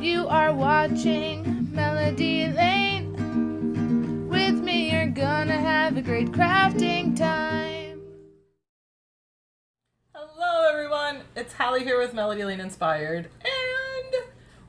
You are watching Melody Lane. With me you're gonna have a great crafting time. Hello everyone, it's Hallie here with Melody Lane Inspired, and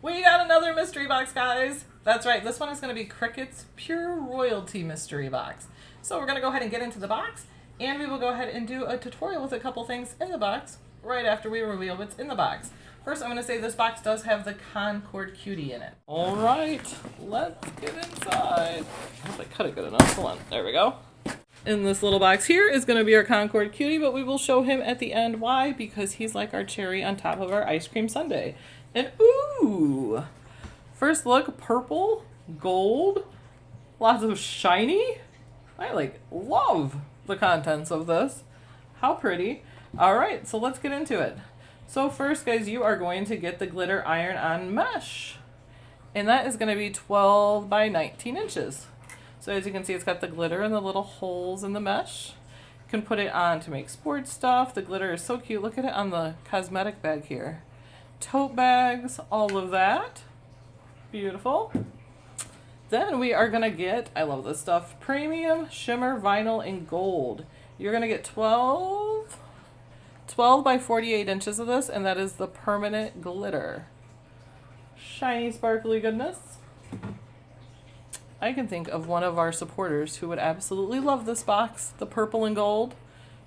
we got another mystery box, guys. That's right, this one is going to be Cricut's Pure Royalty Mystery Box. So we're going to go ahead and get into the box, and we will go ahead and do a tutorial with a couple things in the box right after we reveal what's in the box. First, I'm going to say this box does have the Concord Cutie in it. All right, let's get inside. I hope I cut it good enough. Hold on, there we go. In this little box here is going to be our Concord Cutie, but we will show him at the end. Why? Because he's like our cherry on top of our ice cream sundae. And ooh! First look, purple, gold, lots of shiny. I love the contents of this. How pretty. All right, so let's get into it. So first, guys, you are going to get the glitter iron-on mesh. And that is going to be 12 by 19 inches. So as you can see, it's got the glitter and the little holes in the mesh. You can put it on to make sports stuff. The glitter is so cute. Look at it on the cosmetic bag here. Tote bags, all of that. Beautiful. Then we are going to get, I love this stuff, premium shimmer vinyl in gold. You're going to get 12 by 48 inches of this, and that is the permanent glitter. Shiny, sparkly goodness. I can think of one of our supporters who would absolutely love this box, the purple and gold.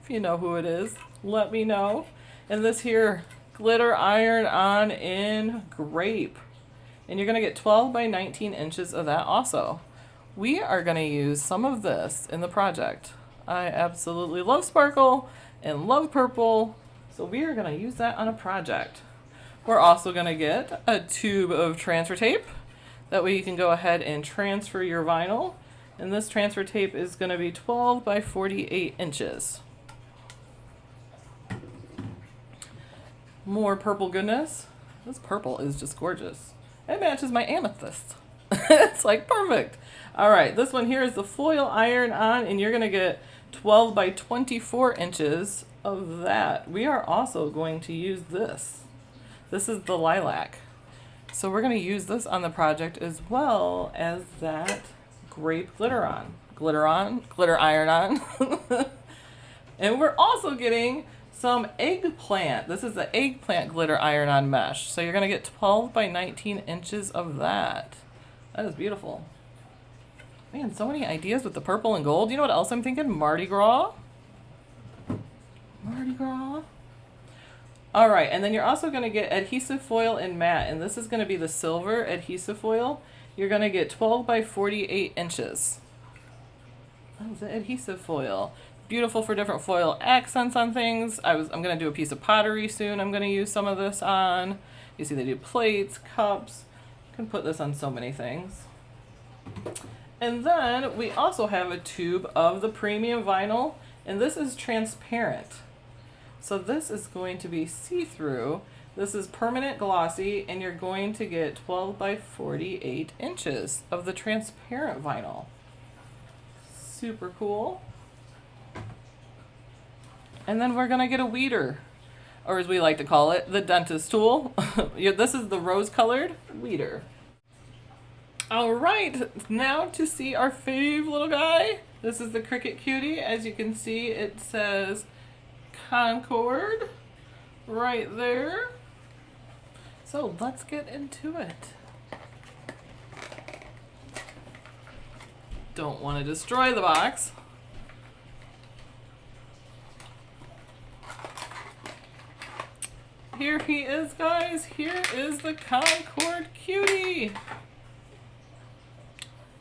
If you know who it is, let me know. And this here, glitter iron-on in grape. And you're going to get 12 by 19 inches of that also. We are going to use some of this in the project. I absolutely love sparkle and love purple, so we are going to use that on a project. We're also going to get a tube of transfer tape. That way you can go ahead and transfer your vinyl. And this transfer tape is going to be 12 by 48 inches. More purple goodness. This purple is just gorgeous. It matches my amethyst. It's like perfect. All right, this one here is the foil iron-on, and you're going to get 12 by 24 inches of that. We are also going to use this. This is the lilac. So we're going to use this on the project as well as that grape glitter iron-on. And we're also getting some eggplant. This is the eggplant glitter iron-on mesh. So you're going to get 12 by 19 inches of that. That is beautiful. Man, so many ideas with the purple and gold. You know what else I'm thinking? Mardi Gras. Mardi Gras. All right, and then you're also going to get adhesive foil in matte, and this is going to be the silver adhesive foil. You're going to get 12 by 48 inches. Oh, the adhesive foil. Beautiful for different foil accents on things. I'm going to do a piece of pottery soon. I'm going to use some of this on. You see they do plates, cups. You can put this on so many things. And then we also have a tube of the premium vinyl, and this is transparent. So this is going to be see-through. This is permanent glossy, and you're going to get 12 by 48 inches of the transparent vinyl. Super cool. And then we're going to get a weeder, or as we like to call it, the dentist tool. This is the rose-colored weeder. All right, now to see our fave little guy. This is the Cricut Cutie. As you can see, it says Concord right there. So let's get into it. Don't want to destroy the box. Here he is, guys. Here is the Concord Cutie.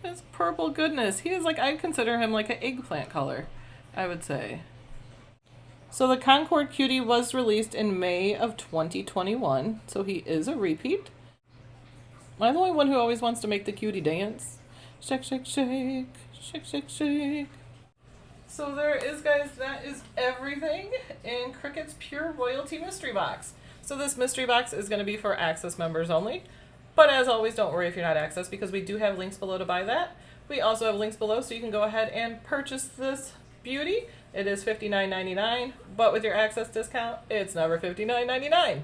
His purple goodness. He is I'd consider him like an eggplant color, I would say. So the Concord Cutie was released in May of 2021, so he is a repeat. Am I the only one who always wants to make the cutie dance? Shake, shake, shake, shake, shake, shake. So there is, guys, that is everything in Cricut's Pure Royalty Mystery Box. So this mystery box is going to be for Access members only. But as always, don't worry if you're not Access, because we do have links below to buy that. We also have links below so you can go ahead and purchase this beauty. It is $59.99, but with your Access discount, it's never $59.99.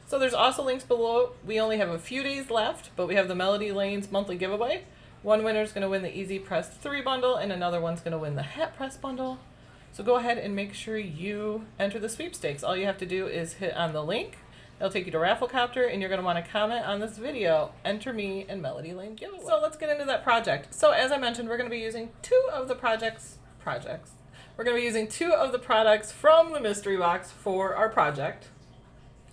So So there's also links below. We only have a few days left, but we have the Melody Lanes monthly giveaway. One winner is going to win the Easy Press 3 bundle, and another one's going to win the Hat Press bundle. So go ahead and make sure you enter the sweepstakes. All you have to do is hit on the link. It'll take you to Rafflecopter, and you're going to want to comment on this video, enter me in Melody Lane giveaway. So let's get into that project. So as I mentioned, we're going to be using two of the We're going to be using two of the products from the mystery box for our project.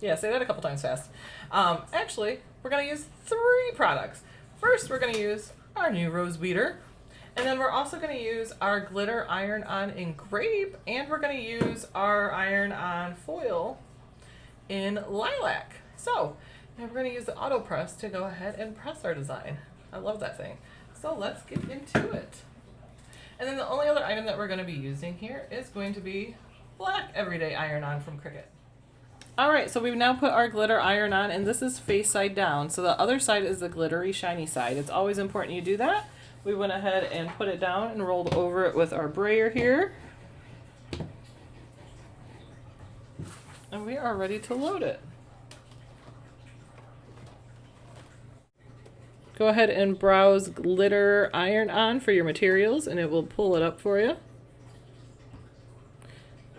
Yeah, say that a couple times fast. Actually, we're going to use 3 products. First, we're going to use our new rose beater. And then we're also going to use our glitter iron-on in grape, and we're going to use our iron-on foil in lilac. So, and we're going to use the auto press to go ahead and press our design. I love that thing. So let's get into it. And then the only other item that we're going to be using here is going to be black everyday iron-on from Cricut. Alright, so we've now put our glitter iron on, and this is face side down. So the other side is the glittery shiny side. It's always important you do that. We went ahead and put it down and rolled over it with our brayer here. And we are ready to load it. Go ahead and browse glitter iron-on for your materials, and it will pull it up for you.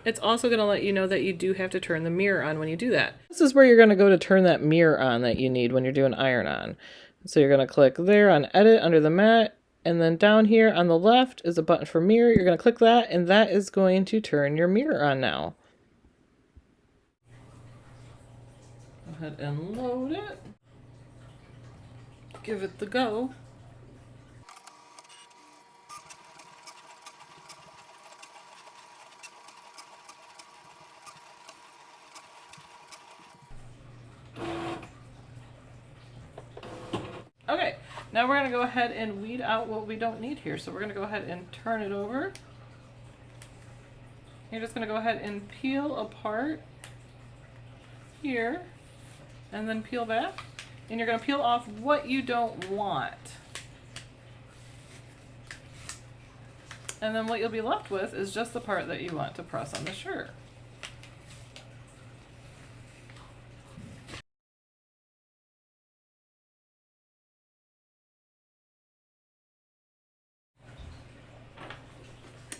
It's also going to let you know that you do have to turn the mirror on when you do that. This is where you're going to go to turn that mirror on that you need when you're doing iron-on. So you're going to click there on edit under the mat, and then down here on the left is a button for mirror. You're going to click that, and that is going to turn your mirror on now. Go ahead and load it. Give it the go. Okay, now we're going to go ahead and weed out what we don't need here. So we're going to go ahead and turn it over. You're just going to go ahead and peel apart here and then peel back. And you're going to peel off what you don't want. And then what you'll be left with is just the part that you want to press on the shirt.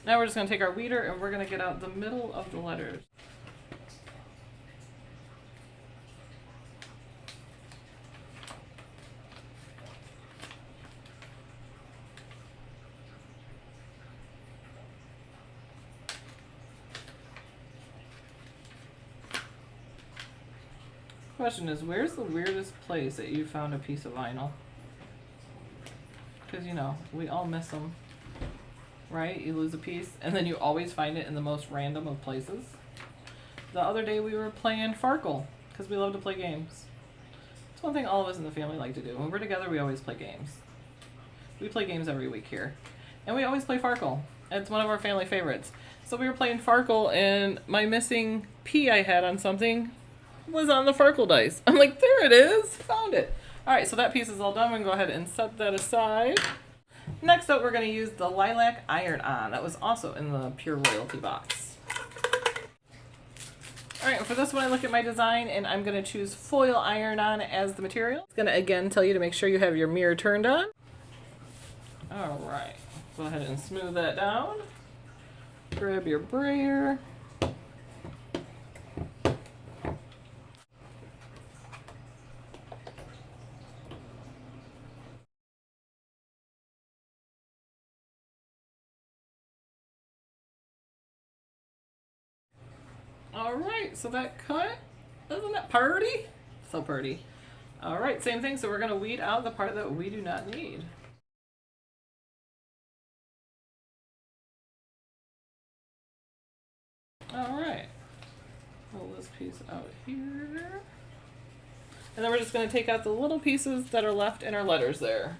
Now we're just going to take our weeder and we're going to get out the middle of the letters. Question is, where's the weirdest place that you found a piece of vinyl? Because, you know, we all miss them. Right? You lose a piece, and then you always find it in the most random of places. The other day we were playing Farkle, because we love to play games. It's one thing all of us in the family like to do. When we're together, we always play games. We play games every week here. And we always play Farkle. It's one of our family favorites. So we were playing Farkle, and my missing P I had on something was on the Farkle dice. I'm like, there it is! Found it! Alright, so that piece is all done. We can go ahead and set that aside. Next up, we're going to use the lilac iron-on. That was also in the Pure Royalty box. Alright, for this one I look at my design and I'm going to choose foil iron-on as the material. It's going to again tell you to make sure you have your mirror turned on. Alright, go ahead and smooth that down. Grab your brayer. Alright, so that cut, isn't that pretty? So pretty. Alright, same thing, so we're going to weed out the part that we do not need. Alright, pull this piece out here. And then we're just going to take out the little pieces that are left in our letters there.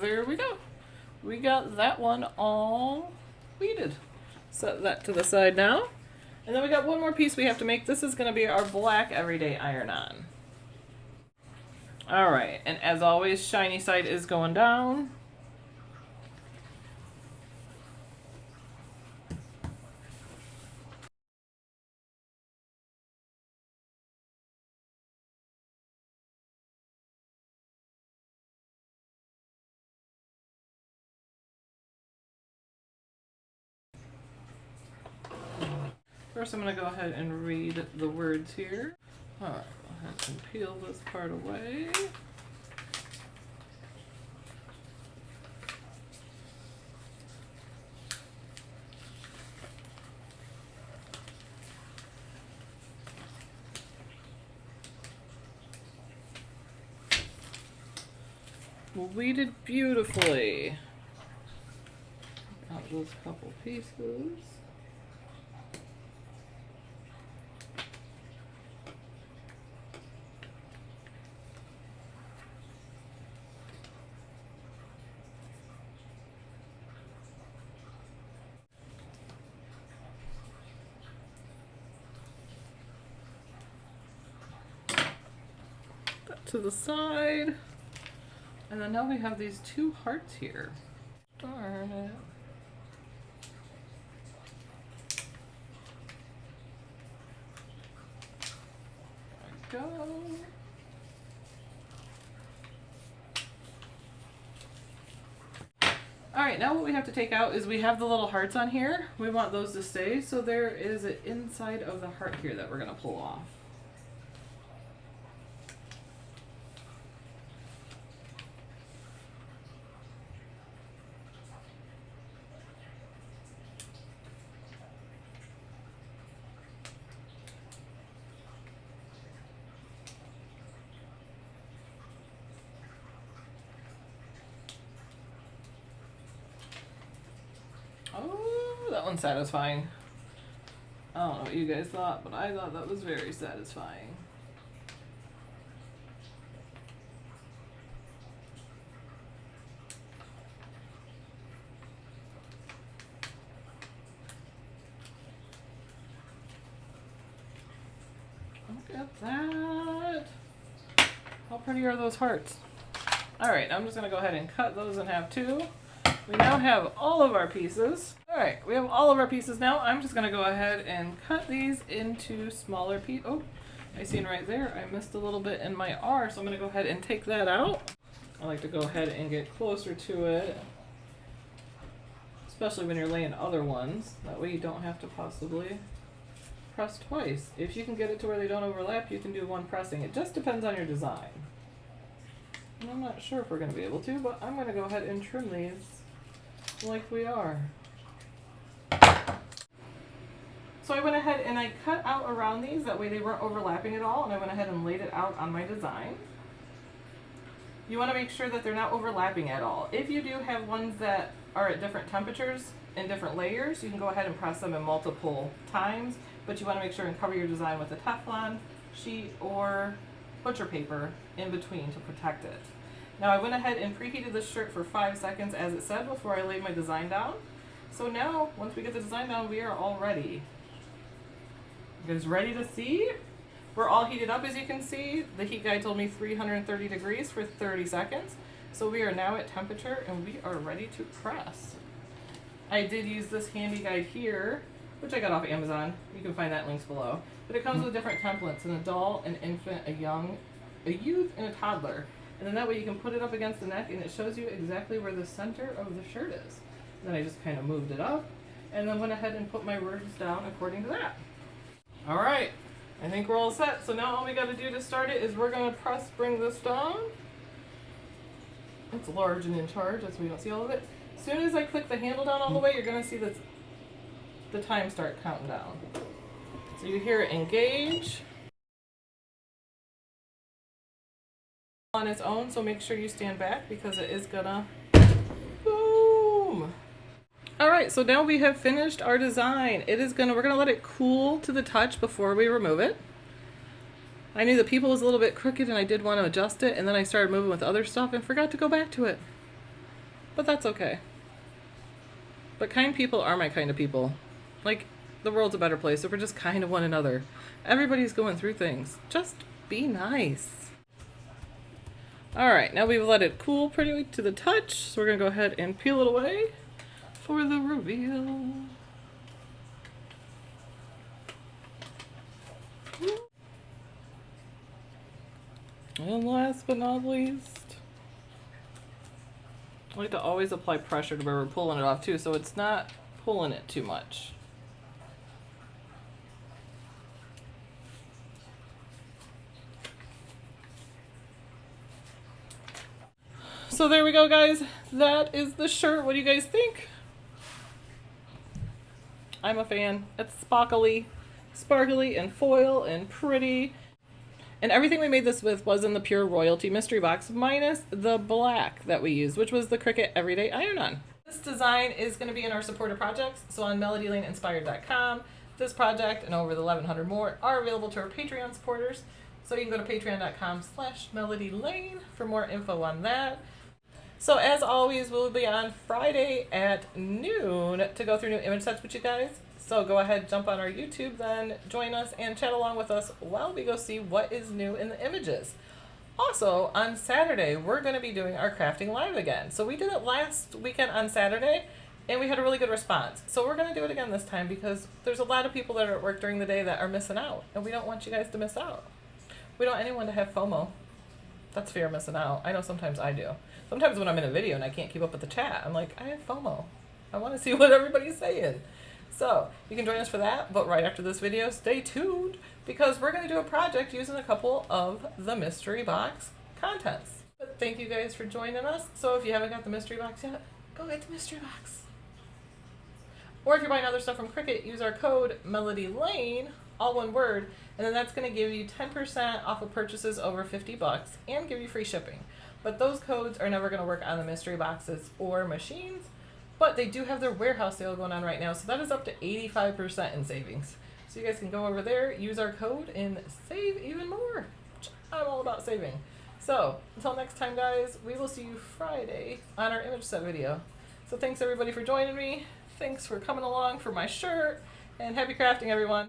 there we go. We got that one all weeded. Set that to the side now. And then we got one more piece we have to make. This is going to be our black everyday iron-on. All right, and as always, shiny side is going down. First, I'm going to go ahead and read the words here. All right, go ahead and peel this part away. Weeded beautifully. Out those couple pieces. That to the side. And then now we have these two hearts here. Darn it. There we go. Alright, now what we have to take out is we have the little hearts on here. We want those to stay, so there is an inside of the heart here that we're going to pull off. Oh, that one's satisfying. I don't know what you guys thought, but I thought that was very satisfying. Look at that. How pretty are those hearts? Alright, I'm just going to go ahead and cut those in half too. We now have all of our pieces. Alright, we have all of our pieces now. I'm just going to go ahead and cut these into smaller pieces. Oh, I seen right there, I missed a little bit in my R, so I'm going to go ahead and take that out. I like to go ahead and get closer to it, especially when you're laying other ones. That way you don't have to possibly press twice. If you can get it to where they don't overlap, you can do one pressing. It just depends on your design. And I'm not sure if we're going to be able to, but I'm going to go ahead and trim these like we are. So I went ahead and I cut out around these, that way they weren't overlapping at all, and I went ahead and laid it out on my design. You want to make sure that they're not overlapping at all. If you do have ones that are at different temperatures and different layers, you can go ahead and press them in multiple times, but you want to make sure and cover your design with a Teflon sheet or butcher paper in between to protect it. Now I went ahead and preheated this shirt for 5 seconds as it said before I laid my design down. So now, once we get the design down, we are all ready. You guys ready to see? We're all heated up, as you can see. The heat guide told me 330 degrees for 30 seconds. So we are now at temperature and we are ready to press. I did use this handy guide here, which I got off Amazon. You can find that in links below. But it comes with different templates: an adult, an infant, a young, a youth, and a toddler. And then that way you can put it up against the neck and it shows you exactly where the center of the shirt is. And then I just kind of moved it up and then went ahead and put my words down according to that. Alright, I think we're all set. So now all we got to do to start it is we're going to bring this down. It's large and in charge, that's why you don't see all of it. As soon as I click the handle down all the way, you're going to see the time start counting down. So you hear it engage on its own, so make sure you stand back because it is gonna boom. Alright, so now we have finished our design. We're gonna let it cool to the touch before we remove it. I knew the people was a little bit crooked and I did want to adjust it, and then I started moving with other stuff and forgot to go back to it. But that's okay. But kind people are my kind of people. Like, the world's a better place if we're just kind to one another. Everybody's going through things. Just be nice. Alright, now we've let it cool pretty to the touch, so we're going to go ahead and peel it away for the reveal. And last but not least, I like to always apply pressure to where we're pulling it off too, so it's not pulling it too much. So there we go, guys. That is the shirt. What do you guys think? I'm a fan. It's sparkly and foil and pretty. And everything we made this with was in the pure royalty mystery box, minus the black that we used, which was the Cricut Everyday Iron-On. This design is going to be in our supporter projects, so on MelodyLaneInspired.com. This project and over the 1,100 more are available to our Patreon supporters. So you can go to patreon.com/MelodyLane for more info on that. So as always, we'll be on Friday at noon to go through new image sets with you guys. So go ahead, jump on our YouTube then, join us and chat along with us while we go see what is new in the images. Also, on Saturday, we're going to be doing our crafting live again. So we did it last weekend on Saturday, and we had a really good response. So we're going to do it again this time because there's a lot of people that are at work during the day that are missing out, and we don't want you guys to miss out. We don't want anyone to have FOMO. That's fear of missing out. I know sometimes I do. Sometimes when I'm in a video and I can't keep up with the chat, I'm like, I have FOMO. I want to see what everybody's saying. So you can join us for that, but right after this video, stay tuned because we're going to do a project using a couple of the mystery box contents. But thank you guys for joining us. So if you haven't got the mystery box yet, go get the mystery box. Or if you're buying other stuff from Cricut, use our code MelodyLane, all one word, and then that's going to give you 10% off of purchases over $50 and give you free shipping. But those codes are never going to work on the mystery boxes or machines, but they do have their warehouse sale going on right now, so that is up to 85% in savings. So you guys can go over there, use our code, and save even more. I'm all about saving. So until next time, guys, we will see you Friday on our image set video. So thanks everybody for joining me. Thanks for coming along for my shirt, and happy crafting, everyone.